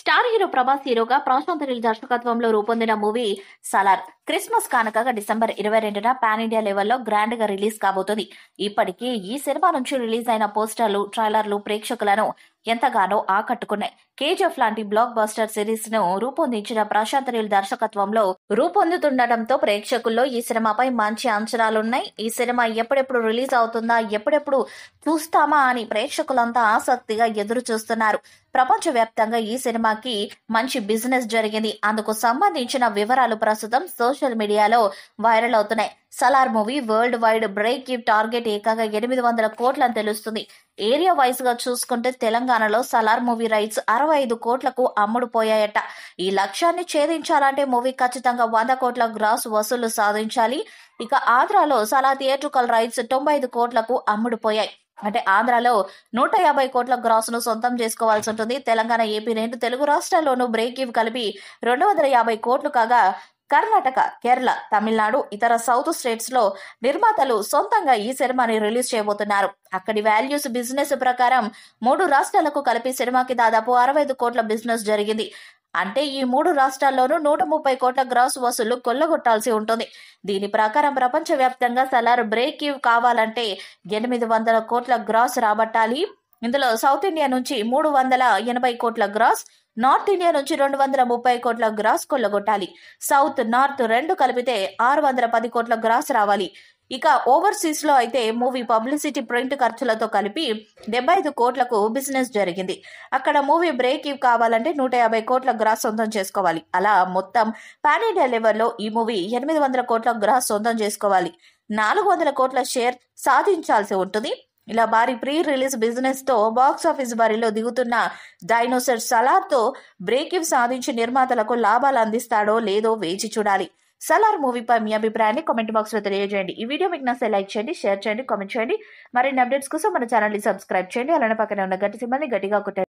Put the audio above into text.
Star hero Prabhas హీరోగా ప్రశాంత్ నీల్ దర్శకత్వంలో రూపొందిన మూవీ సలార్ క్రిస్మస్ కానుకగా డిసెంబర్ 22న పాన్ ఇండియా లెవెల్లో గ్రాండ్ గా రిలీజ్ కాబోతుంది. ఇప్పటికే ఈ సినిమా నుంచి రిలీజ్ అయిన పోస్టర్లు, ట్రైలర్లు ప్రేక్షకులను ఎంతగానో ఆకట్టుకున్నాయి. కేజీఎఫ్ లాంటి బ్లాక్ బస్టర్ సిరీస్ ను రూపొందించిన ప్రశాంత్ నీల్ దర్శకత్వంలో రూపొందుతుండటంతో ప్రేక్షకుల్లో ఈ సినిమాపై మంచి అంచనాలున్నాయి. ఈ సినిమా ఎప్పుడెప్పుడు రిలీజ్ అవుతుందా, ఎప్పుడెప్పుడు చూస్తామా అని ప్రేక్షకులంతా ఆసక్తిగా ఎదురు చూస్తున్నారు. ప్రపంచవ్యాప్తంగా ఈ సినిమాకి మంచి బిజినెస్ జరిగింది. అందుకు సంబంధించిన వివరాలు ప్రస్తుతం సోషల్ మీడియాలో వైరల్ అవుతున్నాయి. Salaar movie worldwide break even target ఏకంగా 800 కోట్లని తెలుస్తుంది. ఏరియా వైజ్ గా చూసుకుంటే తెలంగాణలో సలార్ మూవీ రైట్స్ 65 కోట్లకు అమ్ముడుపోయాయట. ఈ లక్ష్యాన్ని ఛేదించాలంటే మూవీ ఖచ్చితంగా 100 కోట్ల గ్రాస్ వసూలు సాధించాలి. ఇక ఆంధ్రాలో సలార్ థియేట్రికల్ రైట్స్ 95 కోట్లకు అమ్ముడుపోయాయి. అంటే ఆంధ్రాలో 150 కోట్ల గ్రాస్ ను సొంతం చేసుకోవాల్సి ఉంటుంది. తెలంగాణ, ఏపీ రెండు తెలుగు రాష్ట్రాల్లోనూ బ్రేక్ ఈవ్ కలిపి 250 కోట్లు కాగా కర్ణాటక, కేరళ, తమిళనాడు, ఇతర సౌత్ స్టేట్స్ లో నిర్మాతలు సొంతంగా ఈ సినిమాని రిలీజ్ చేయబోతున్నారు. అక్కడి వాల్యూస్ బిజినెస్ ప్రకారం 3 రాష్ట్రాలకు కలిపి సినిమాకి దాదాపు 65 కోట్ల బిజినెస్ జరిగింది. అంటే ఈ 3 రాష్ట్రాల్లోనూ 130 కోట్ల గ్రాస్ వసూళ్లు కొల్లగొట్టాల్సి ఉంటుంది. దీని ప్రకారం ప్రపంచవ్యాప్తంగా సలార్ బ్రేక్ ఈవ్ కావాలంటే 800 కోట్ల గ్రాస్ రాబట్టాలి. ఇందులో సౌత్ ఇండియా నుంచి 380 కోట్ల గ్రాస్, నార్త్ ఇండియా నుంచి 230 కోట్ల గ్రాస్ కొల్లగొట్టాలి. సౌత్, నార్త్ రెండు కలిపితే 610 కోట్ల గ్రాస్ రావాలి. ఇక ఓవర్సీస్ లో అయితే మూవీ పబ్లిసిటీ, ప్రింట్ ఖర్చులతో కలిపి 75 కోట్లకు బిజినెస్ జరిగింది. అక్కడ మూవీ బ్రేక్ ఈవ్ కావాలంటే 150 కోట్ల గ్రాస్ సొంతం చేసుకోవాలి. అలా మొత్తం పాన్ ఇండియా లెవెల్లో ఈ మూవీ 800 కోట్ల గ్రాస్ సొంతం చేసుకోవాలి. 400 కోట్ల షేర్ సాధించాల్సి ఉంటుంది. ఇలా భారీ ప్రీ రిలీజ్ బిజినెస్ తో బాక్స్ ఆఫీస్ బరిలో దిగుతున్న డైనోసర్ సలార్ తో బ్రేక్ ఈవ్ సాధించి నిర్మాతలకు లాభాలు అందిస్తాడో లేదో వేచి చూడాలి. సలార్ మూవీపై మీ అభిప్రాయాన్ని కామెంట్ బాక్స్ లో తెలియజేయండి. ఈ వీడియో మీకు నచ్చితే లైక్ చేయండి, షేర్ చేయండి, కామెంట్ చేయండి. మరిన్ని అప్డేట్స్ కోసం మన ఛానల్ ని సబ్స్క్రైబ్ చేయండి. అలానే పక్కనే ఉన్న గట్టి సింబల్ ని గట్టిగా కొట్టండి.